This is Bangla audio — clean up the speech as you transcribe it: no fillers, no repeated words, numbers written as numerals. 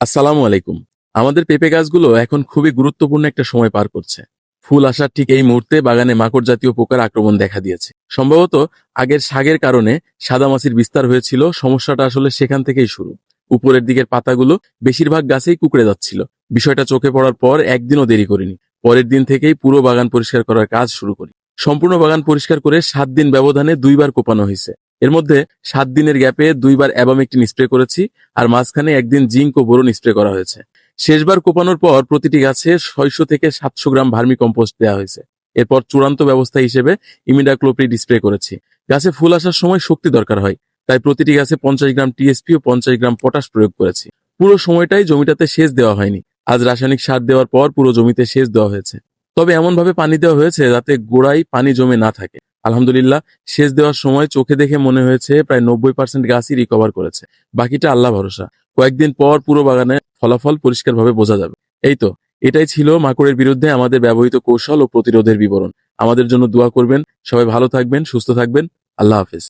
আসসালামু আলাইকুম। আমাদের পেঁপে গাছগুলো এখন খুবই গুরুত্বপূর্ণ একটা সময় পার করছে। ফুল আসার ঠিক এই মুহূর্তে বাগানে মাকড় জাতীয় পোকার আক্রমণ দেখা দিয়েছে। সম্ভবত আগের শাকের কারণে সাদামাছির বিস্তার হয়েছিল, সমস্যাটা আসলে সেখান থেকেই শুরু। উপরের দিকের পাতাগুলো বেশিরভাগ গাছেই কুঁকড়ে যাচ্ছিল। বিষয়টা চোখে পড়ার পর একদিনও দেরি করিনি। পরের দিন থেকেই পুরো বাগান পরিষ্কার করার কাজ শুরু করি। সম্পূর্ণ বাগান পরিষ্কার করে ৭ দিন ব্যবধানে ২ বার কোপানো হয়েছে। এর মধ্যে ৭ দিনের গ্যাপে ২ বার অ্যাবামেকটিন স্প্রে করেছি, আর মাঝখানে একদিন জিঙ্ক ও বোরন স্প্রে করা হয়েছে। শেষবার কোপানোর পর প্রতিটি গাছে ৬০০ থেকে ৭০০ গ্রাম ভার্মি কম্পোস্ট দেওয়া হয়েছে। এরপর চূড়ান্ত ব্যবস্থা হিসেবে ইমিডাক্লোপ্রিড স্প্রে করেছি। গাছে ফুল আসার সময় শক্তি দরকার হয়, তাই প্রতিটি গাছে ৫০ গ্রাম টিএসপি ও ৫০ গ্রাম পটাশ প্রয়োগ করেছি। পুরো সময়টাই জমিটাতে সেচ দেওয়া হয়নি। আজ রাসায়নিক সার দেওয়ার পর পুরো জমিতে সেচ দেওয়া হয়েছে। তবে এমনভাবে পানি দেওয়া হয়েছে যাতে গোড়ায় পানি জমে না থাকে। আলহামদুলিল্লাহ, সেচ দেওয়ার সময় চোখে দেখে মনে হয়েছে প্রায় ৯০% গাছই রিকভার করেছে। বাকিটা আল্লাহ ভরসা। কয়েকদিন পর পুরো বাগানে ফলাফল পরিষ্কারভাবে বোঝা যাবে। এই তো, এটাই ছিল মাকড়ের বিরুদ্ধে আমাদের ব্যবহৃত কৌশল ও প্রতিরোধের বিবরণ। আমাদের জন্য দোয়া করবেন। সবাই ভালো থাকবেন, সুস্থ থাকবেন। আল্লাহ হাফেজ।